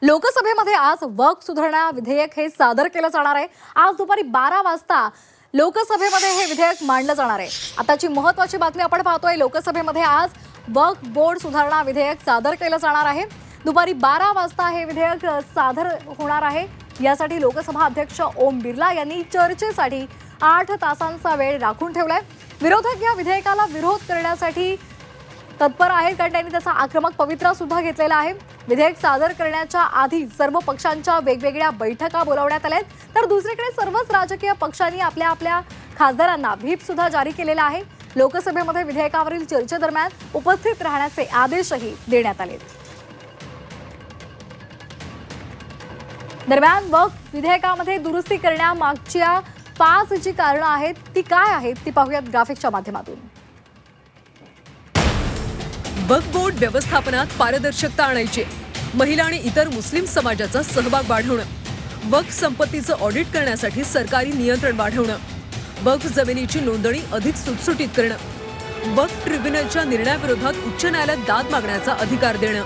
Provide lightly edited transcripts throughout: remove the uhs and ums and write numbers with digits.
लोकसभेमध्ये आज वक्फ सुधारणा विधेयक हे सादर केलं जाणार आहे। आज दुपारी 12 वाजता लोकसभेमध्ये हे विधेयक मांडलं जाणार आहे। आताची महत्त्वाची बातमी आपण पाहतोय, लोकसभेमध्ये आज वक्फ बोर्ड सुधारणा विधेयक सादर केलं जाणार आहे। दुपारी 12 वाजता हे विधेयक सादर होणार आहे। यासाठी लोकसभा अध्यक्ष ओम बिर्ला यांनी चर्चेसाठी 8 तासांचा वेळ राखून ठेवलाय। विरोधक या विधेयकाला विरोध करण्यासाठी तत्पर आहेत, कारण त्यांनी त्याचा आक्रमक पवित्रा सुद्धा घेतलेला आहे। विधेयक सादर करण्याच्या आधी सर्व पक्षांच्या वेगवेगळ्या बैठका बोलावण्यात आल्या आहेत, तर दुसरीकडे सर्वच राजकीय पक्षांनी आपल्या आपल्या खासदारांना व्हीप सुद्धा जारी केलेला आहे। लोकसभेमध्ये विधेयकावरील चर्चेदरम्यान उपस्थित राहण्याचे आदेशही देण्यात आले। दरम्यान वक्फ विधेयकामध्ये दुरुस्ती करण्यामागच्या 5 जी कारणं आहेत ती काय आहेत ती पाहूयात ग्राफिक्सच्या माध्यमातून। वक्फ बोर्ड व्यवस्थापनात पारदर्शकता आणायची, महिला आणि इतर मुस्लिम समाजाचा सहभाग वाढवणं, वक्फ संपत्तीचं ऑडिट करण्यासाठी सरकारी नियंत्रण वाढवणं, वक्फ जमिनीची नोंदणी अधिक सुटसुटीत करणं, वक्फ ट्रिब्युनलच्या निर्णयाविरोधात उच्च न्यायालयात दाद मागण्याचा अधिकार देणं।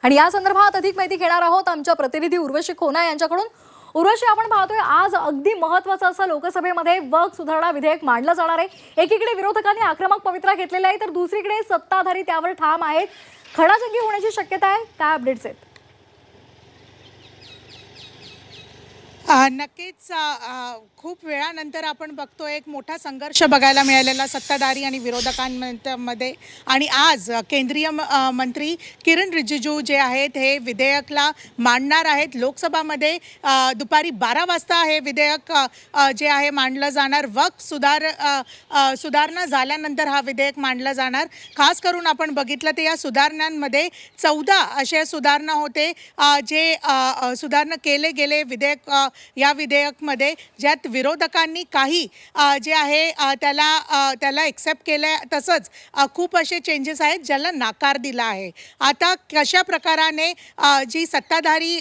आणि या संदर्भात अधिक माहिती घेणार आहोत आमच्या प्रतिनिधी उर्वशी खोना यांच्याकडून। उर्वशी, आपण पाहतोय आज अगदी महत्त्वाचं असं लोकसभेमध्ये वक्फ सुधारणा विधेयक मांडलं जाणार आहे। एकीकडे विरोधकांनी आक्रमक पवित्रा घेतलेला आहे, तर दुसरीकडे सत्ताधारी त्यावर ठाम आहेत। खडाजंगी होण्याची शक्यता आहे, काय अपडेट्स आहेत? नक्कीच खूप वेळानंतर आपण बघतोय एक मोठा संघर्ष बघायला मिळालेला सत्ताधारी आणि विरोधकांमध्ये। आणि आज केंद्रीय मंत्री किरण रिजिजू जे आहेत हे विधेयकला मांडणार आहेत। लोकसभामध्ये दुपारी 12 वाजता हे विधेयक जे आहे मांडलं जाणार। वक्फ सुधारणा झाल्यानंतर हा विधेयक मांडलं जाणार। खास करून आपण बघितलं तर या सुधारणांमध्ये 14 अशा सुधारणा होते जे सुधारणा केले गेले या विधेयकमध्ये, ज्यात विरोधकांनी काही जे आहे त्याला एक्सेप्ट केलं, तसंच खूप असे चेंजेस आहेत ज्याला नाकार दिला आहे। आता कशा प्रकाराने जी सत्ताधारी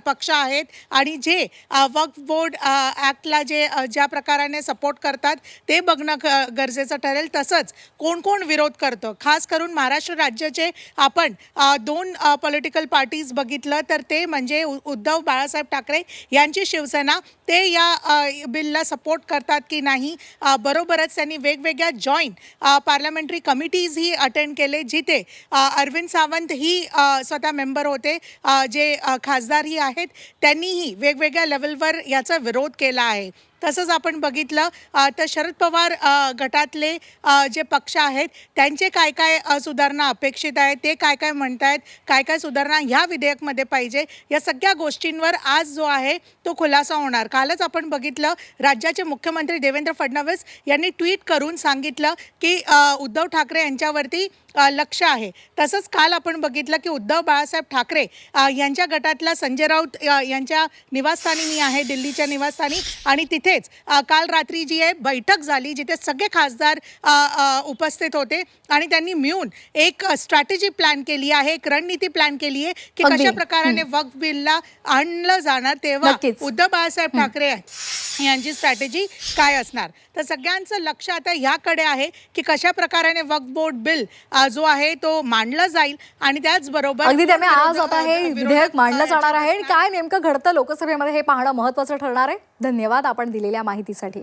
पक्ष आहेत आणि जे वक्फ बोर्ड ॲक्टला ज्या प्रकाराने सपोर्ट करतात ते बघणं गरजेचं ठरेल। तसंच कोण कोण विरोध करतं, खास करून महाराष्ट्र राज्याचे आपण 2 पॉलिटिकल पार्टीज बघितलं तर ते म्हणजे उद्धव बाळासाहेब ठाकरे यांची शिवसेना, ते या बिलला सपोर्ट करतात की नाही। बरोबरच त्यांनी वेगवेगळ्या जॉईंट पार्लमेंटरी कमिटीज ही अटेंड केले, जिथे अरविंद सावंत ही स्वतः मेंबर होते, जे खासदारही आहेत, त्यांनीही वेगवेगळ्या लेवलवर याचा विरोध केला आहे। तसंच आपण बघितलं तर शरद पवार गटातले जे पक्ष आहेत त्यांचे काय काय सुधारणा अपेक्षित आहेत, ते काय काय म्हणतायत, काय काय सुधारणा ह्या विधेयकमध्ये पाहिजे, या सगळ्या गोष्टींवर आज जो आहे तो खुलासा होणार। कालच आपण बघितलं राज्याचे मुख्यमंत्री देवेंद्र फडणवीस यांनी ट्विट करून सांगितलं की उद्धव ठाकरे यांच्यावरती लक्ष आहे। तसंच काल आपण बघितलं की उद्धव बाळासाहेब ठाकरे यांच्या गटातला संजय राऊत यांच्या निवासस्थानी मी आहे, दिल्लीच्या निवासस्थानी, आणि तिथेच काल रात्री जी आहे बैठक झाली जिथे सगळे खासदार उपस्थित होते आणि त्यांनी मिळून एक स्ट्रॅटेजी प्लॅन केली आहे, एक रणनीती प्लॅन केली आहे की कशा प्रकाराने वक्फ बिलला आणलं जाणार, तेव्हा उद्धव बाळासाहेब ठाकरे यांची स्ट्रॅटेजी काय असणार। तर सगळ्यांचं लक्ष आता याकडे आहे की कशा प्रकाराने वक्फ बोर्ड बिल जो आहे तो मांडला जाईल आणि त्याचबरोबर अगदी त्यामुळे आज आता हे विधेयक मांडलं जाणार आहे। काय नेमकं घडतं लोकसभेमध्ये हे पाहणं महत्त्वाचं ठरणार आहे। धन्यवाद आपण दिलेल्या माहितीसाठी।